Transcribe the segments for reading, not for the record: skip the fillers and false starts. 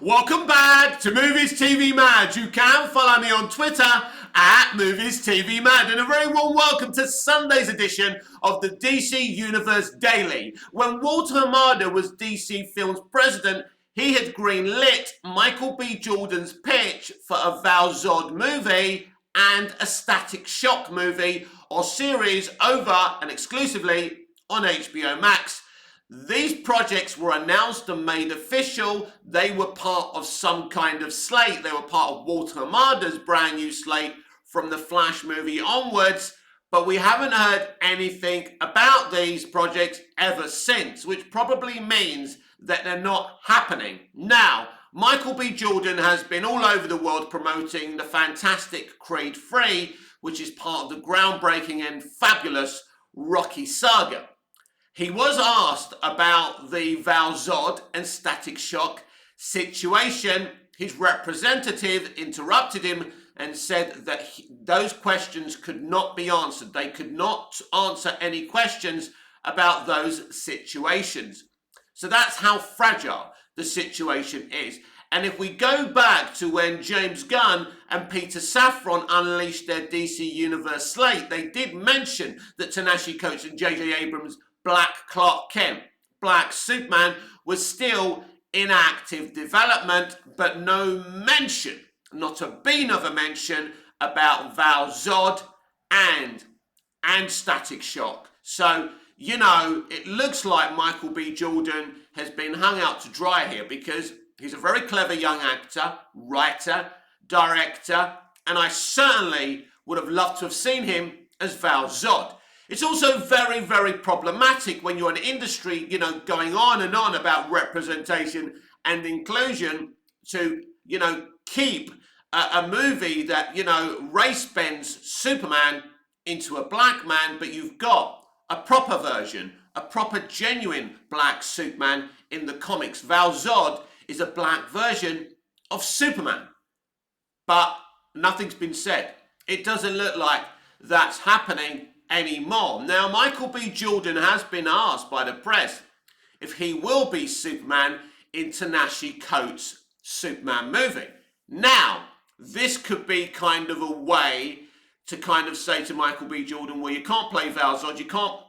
Welcome back to Movies TV Mad. You can follow me on Twitter at Movies TV Mad, and a very warm welcome to Sunday's edition of the DC Universe Daily. When Walter Hamada was DC Films president, he had greenlit Michael B. Jordan's pitch for a Val Zod movie and a Static Shock movie or series over and exclusively on HBO Max. These projects were announced and made official. They were part of some kind of slate. They were part of Walter Hamada's brand new slate from the Flash movie onwards. But we haven't heard anything about these projects ever since, which probably means that they're not happening. Now, Michael B. Jordan has been all over the world promoting the fantastic Creed 3, which is part of the groundbreaking and fabulous Rocky saga. He was asked about the Val Zod and Static Shock situation. His representative interrupted him and said that those questions could not be answered. They could not answer any questions about those situations. So that's how fragile the situation is. And if we go back to when James Gunn and Peter Safran unleashed their DC Universe slate, they did mention that Ta-Nehisi Coates and J.J. Abrams' Black Clark Kent, Black Superman, was still in active development, but no mention, not a bean of a mention, about Val Zod and Static Shock. So, it looks like Michael B. Jordan has been hung out to dry here because he's a very clever young actor, writer, director, and I certainly would have loved to have seen him as Val Zod. It's also very, very problematic when you're an industry, going on and on about representation and inclusion to, keep a movie that, race bends Superman into a black man, but you've got a proper version, a proper genuine black Superman in the comics. Val Zod is a black version of Superman, but nothing's been said. It doesn't look like that's happening anymore. Now, Michael B. Jordan has been asked by the press if he will be Superman in Ta-Nehisi Coates' Superman movie. Now, this could be kind of a way to kind of say to Michael B. Jordan, well, you can't play Val Zod, you can't,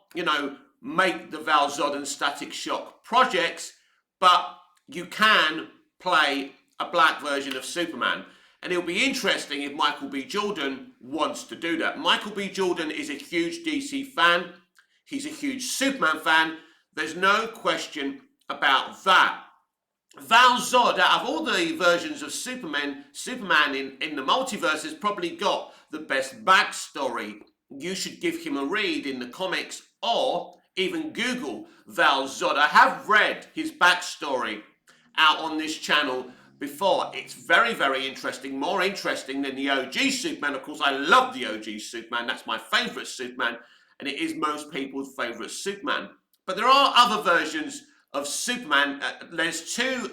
make the Val Zod and Static Shock projects, but you can play a black version of Superman. And it'll be interesting if Michael B. Jordan wants to do that. Michael B. Jordan is a huge DC fan. He's a huge Superman fan. There's no question about that. Val Zod, out of all the versions of Superman in the multiverse, has probably got the best backstory. You should give him a read in the comics or even Google Val Zod. I have read his backstory out on this channel before. It's very, very interesting, more interesting than the OG Superman. Of course, I love the OG Superman. That's my favourite Superman, and it is most people's favourite Superman. But there are other versions of Superman. There's two,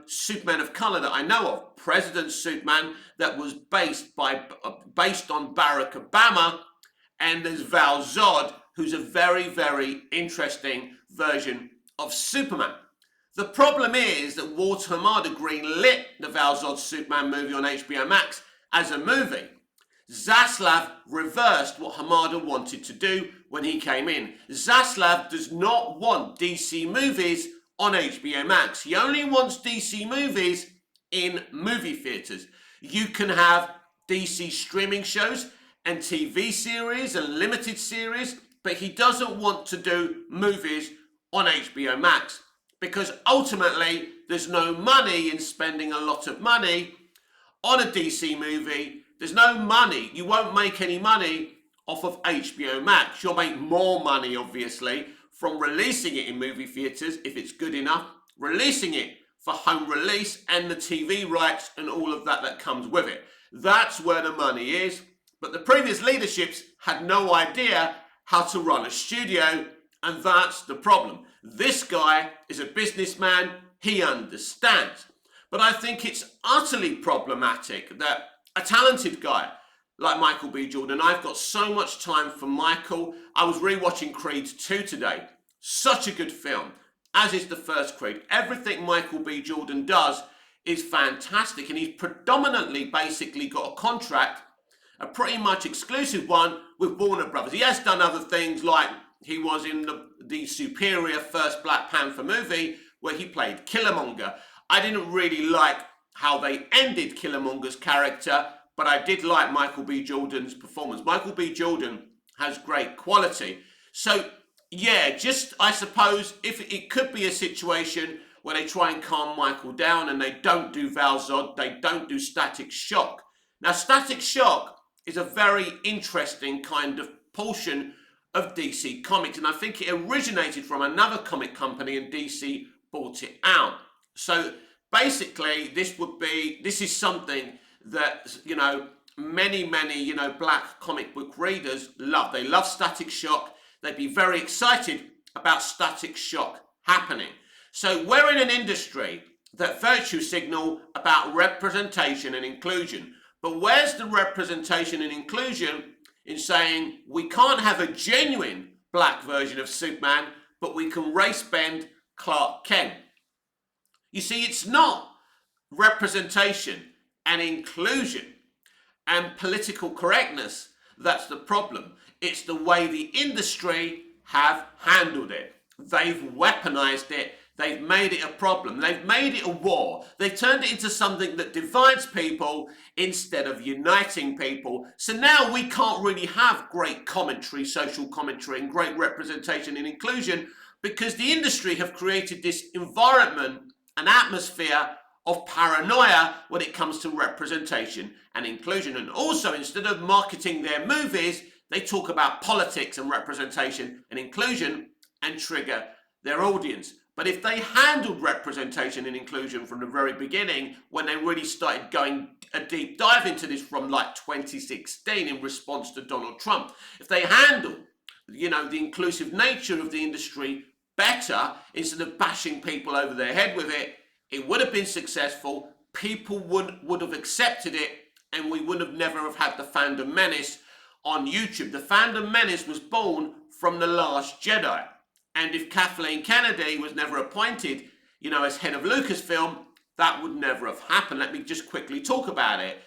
Superman of colour that I know of. President Superman, that was based on Barack Obama, and there's Val Zod, who's a very, very interesting version of Superman. The problem is that Walter Hamada greenlit the Val Zod Superman movie on HBO Max as a movie. Zaslav reversed what Hamada wanted to do when he came in. Zaslav does not want DC movies on HBO Max. He only wants DC movies in movie theatres. You can have DC streaming shows and TV series and limited series, but he doesn't want to do movies on HBO Max. Because ultimately, there's no money in spending a lot of money on a DC movie. There's no money. You won't make any money off of HBO Max. You'll make more money, obviously, from releasing it in movie theatres, if it's good enough, releasing it for home release and the TV rights and all of that comes with it. That's where the money is. But the previous leaderships had no idea how to run a studio, and that's the problem. This guy is a businessman, he understands. But I think it's utterly problematic that a talented guy like Michael B. Jordan, I've got so much time for Michael. I was rewatching Creed 2 today. Such a good film, as is the first Creed. Everything Michael B. Jordan does is fantastic, and he's predominantly basically got a contract, a pretty much exclusive one, with Warner Brothers. He has done other things, like he was in the superior first Black Panther movie where he played Killmonger. I didn't really like how they ended Killmonger's character, but I did like Michael B. Jordan's performance. Michael B. Jordan has great quality. So yeah, just I suppose if it could be a situation where they try and calm Michael down and they don't do Val Zod, they don't do Static Shock. Now, Static Shock is a very interesting kind of portion of DC Comics, and I think it originated from another comic company and DC bought it out. So basically, this is something that, you know, many, you know, black comic book readers love. They love Static Shock. They'd be very excited about Static Shock happening. So we're in an industry that virtue signal about representation and inclusion. But where's the representation and inclusion in saying we can't have a genuine black version of Superman, but we can race bend Clark Kent? You see, it's not representation and inclusion and political correctness that's the problem. It's the way the industry have handled it. They've weaponized it. They've made it a problem. They've made it a war. They've turned it into something that divides people instead of uniting people. So now we can't really have great commentary, social commentary, and great representation and inclusion because the industry have created this environment, an atmosphere of paranoia when it comes to representation and inclusion. And also, instead of marketing their movies, they talk about politics and representation and inclusion and trigger their audience. But if they handled representation and inclusion from the very beginning, when they really started going a deep dive into this from like 2016 in response to Donald Trump, if they handled, you know, the inclusive nature of the industry better, instead of bashing people over their head with it, it would have been successful. People would have accepted it, and we would have never have had the Fandom Menace on YouTube. The Fandom Menace was born from The Last Jedi. And if Kathleen Kennedy was never appointed, you know, as head of Lucasfilm, that would never have happened. Let me just quickly talk about it.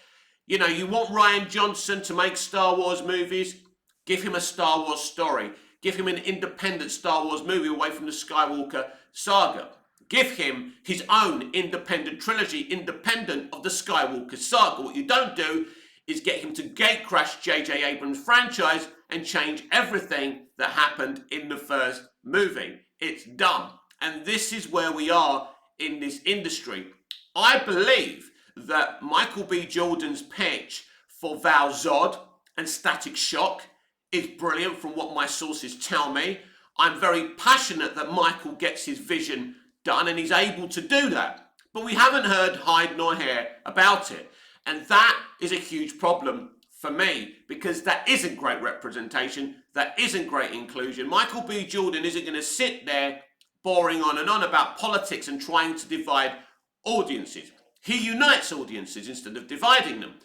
You know, you want Rian Johnson to make Star Wars movies? Give him a Star Wars story. Give him an independent Star Wars movie away from the Skywalker saga. Give him his own independent trilogy, independent of the Skywalker saga. What you don't do is get him to gatecrash J.J. Abrams' franchise and change everything that happened in the first movie. It's dumb. And this is where we are in this industry. I believe that Michael B. Jordan's pitch for Val Zod and Static Shock is brilliant from what my sources tell me. I'm very passionate that Michael gets his vision done and he's able to do that. But we haven't heard hide nor hair about it. And that is a huge problem for me, because that isn't great representation, that isn't great inclusion. Michael B. Jordan isn't going to sit there boring on and on about politics and trying to divide audiences. He unites audiences instead of dividing them.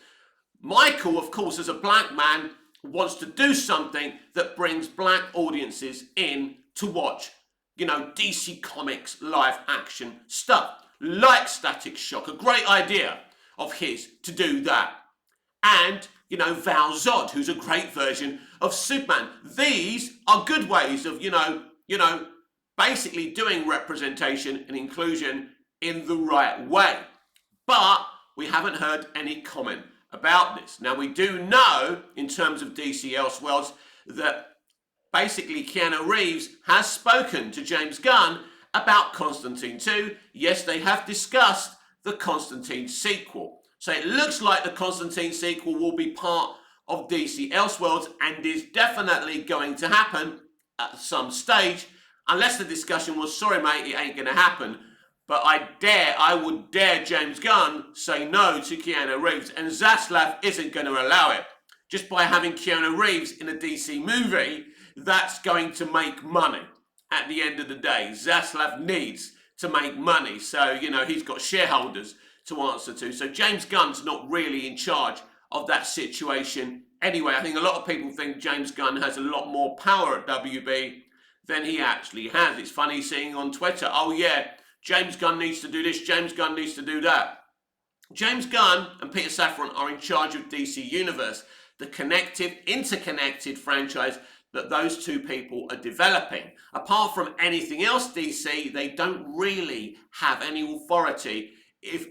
Michael, of course, as a black man, wants to do something that brings black audiences in to watch, you know, DC Comics live action stuff, like Static Shock, a great idea of his to do that. And, you know, Val Zod, who's a great version of Superman. These are good ways of, you know, basically doing representation and inclusion in the right way. But we haven't heard any comment about this. Now, we do know, in terms of DC Elseworlds, that basically Keanu Reeves has spoken to James Gunn about Constantine 2. Yes, they have discussed the Constantine sequel. So it looks like the Constantine sequel will be part of DC Elseworlds and is definitely going to happen at some stage, unless the discussion was, sorry mate, it ain't going to happen. But I would dare James Gunn say no to Keanu Reeves, and Zaslav isn't going to allow it. Just by having Keanu Reeves in a DC movie, that's going to make money at the end of the day. Zaslav needs to make money, so, you know, he's got shareholders to answer to. So James Gunn's not really in charge of that situation anyway. I think a lot of people think James Gunn has a lot more power at WB than he actually has. It's funny seeing on Twitter, oh yeah, James Gunn needs to do this, James Gunn needs to do that. James Gunn and Peter Safran are in charge of DC Universe, the connected, interconnected franchise that those two people are developing. Apart from anything else DC, they don't really have any authority. If,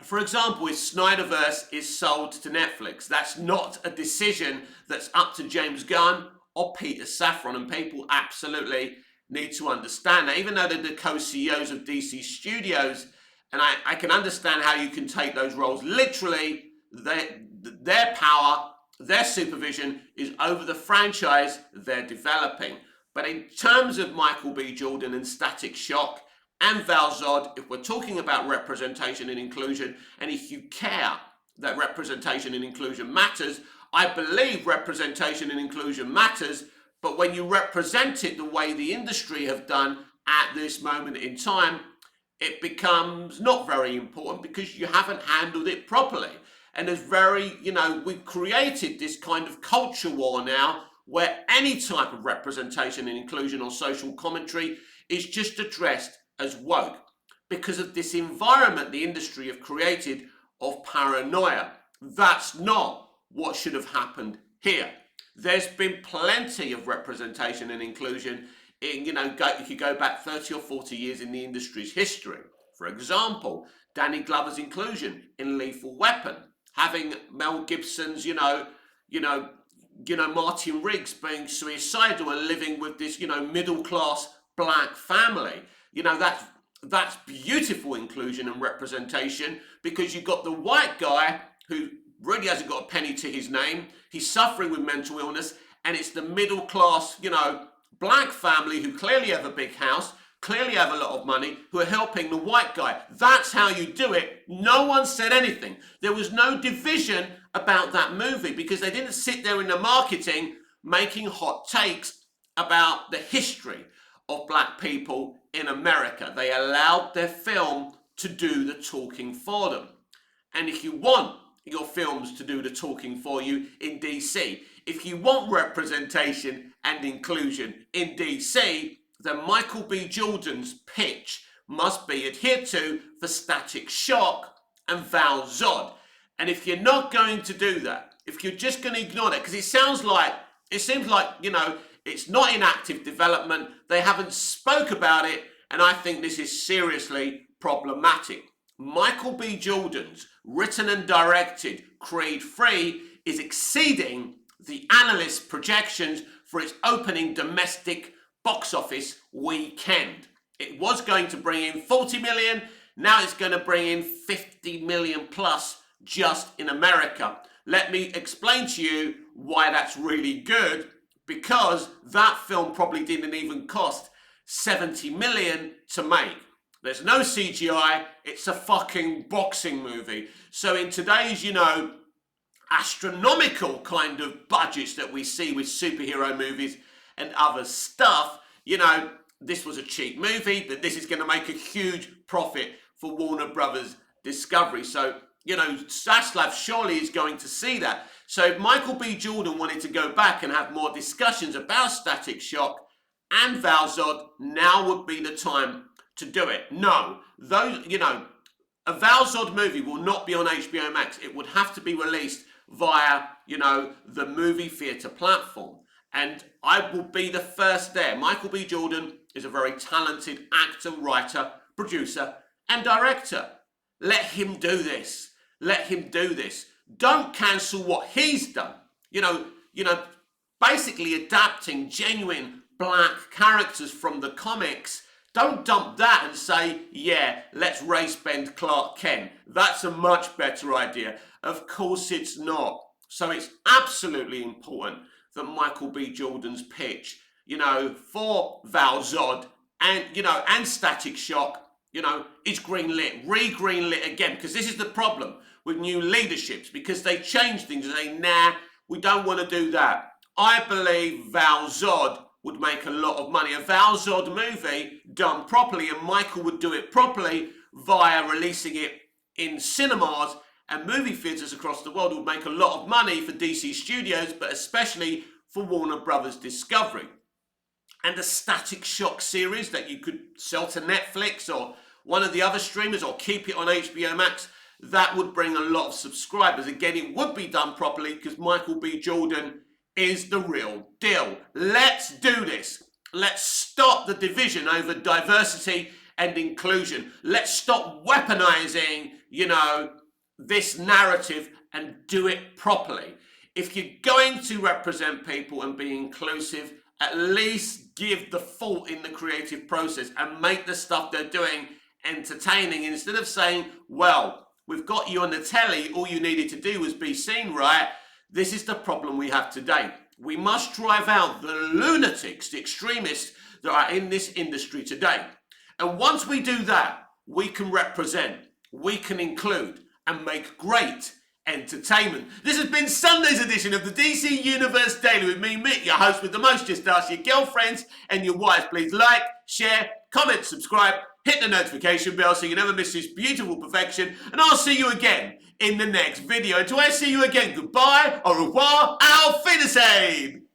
for example, if Snyderverse is sold to Netflix, that's not a decision that's up to James Gunn or Peter Safran, and people absolutely need to understand that. Even though they're the co-CEOs of DC Studios, and I can understand how you can take those roles literally, their power, their supervision is over the franchise they're developing. But in terms of Michael B. Jordan and Static Shock and Val Zod, if we're talking about representation and inclusion, and if you care that representation and inclusion matters, I believe representation and inclusion matters, but when you represent it the way the industry have done at this moment in time, it becomes not very important because you haven't handled it properly. And there's we've created this kind of culture war now where any type of representation and inclusion or social commentary is just addressed as woke because of this environment the industry have created of paranoia. That's not what should have happened here. There's been plenty of representation and inclusion in, if you go back 30 or 40 years in the industry's history. For example, Danny Glover's inclusion in Lethal Weapon, having Mel Gibson's, Martin Riggs being suicidal and living with this, middle-class black family. That's beautiful inclusion and representation because you've got the white guy who really hasn't got a penny to his name. He's suffering with mental illness, and it's the middle-class, black family who clearly have a big house, clearly have a lot of money, who are helping the white guy. That's how you do it. No one said anything. There was no division about that movie because they didn't sit there in the marketing making hot takes about the history of black people in America. They allowed their film to do the talking for them. And if you want your films to do the talking for you in DC, if you want representation and inclusion in DC, then Michael B. Jordan's pitch must be adhered to for Static Shock and Val Zod. And if you're not going to do that, if you're just going to ignore that, because it seems like, it's not in active development, they haven't spoke about it, and I think this is seriously problematic. Michael B. Jordan's written and directed Creed 3 is exceeding the analysts' projections for its opening domestic box office weekend. It was going to bring in 40 million, now it's going to bring in 50 million plus just in America. Let me explain to you why that's really good, because that film probably didn't even cost 70 million to make. There's no CGI, it's a fucking boxing movie. So in today's, astronomical kind of budgets that we see with superhero movies and other stuff, this was a cheap movie, but this is going to make a huge profit for Warner Brothers Discovery. So, Zaslav surely is going to see that. So if Michael B. Jordan wanted to go back and have more discussions about Static Shock and Val Zod, now would be the time to do it. No, a Val Zod movie will not be on HBO Max. It would have to be released via, the movie theatre platform. And I will be the first there. Michael B. Jordan is a very talented actor, writer, producer, and director. Let him do this. Let him do this. Don't cancel what he's done. Basically adapting genuine black characters from the comics. Don't dump that and say, yeah, let's race bend Clark Kent. That's a much better idea. Of course it's not. So it's absolutely important that Michael B. Jordan's pitch, for Val Zod and Static Shock, is greenlit, re-greenlit again, because this is the problem with new leaderships, because they change things and say, nah, we don't want to do that. I believe Val Zod would make a lot of money. A Val Zod movie done properly, and Michael would do it properly via releasing it in cinemas and movie theatres across the world, would make a lot of money for DC Studios, but especially for Warner Brothers Discovery. And a Static Shock series that you could sell to Netflix or one of the other streamers, or keep it on HBO Max. that would bring a lot of subscribers. Again, it would be done properly because Michael B. Jordan is the real deal. Let's do this. Let's stop the division over diversity and inclusion. Let's stop weaponizing, this narrative and do it properly. If you're going to represent people and be inclusive, at least give the fault in the creative process and make the stuff they're doing entertaining instead of saying, well, we've got you on the telly, all you needed to do was be seen right. This is the problem we have today. We must drive out the lunatics, the extremists that are in this industry today. And once we do that, we can represent, we can include, and make great entertainment. This has been Sunday's edition of the DC Universe Daily with me, Mick, your host with the most. Just ask your girlfriends and your wives. Please like, share, comment, subscribe, hit the notification bell so you never miss this beautiful perfection. And I'll see you again in the next video. Until I see you again, goodbye, au revoir, auf Wiedersehen.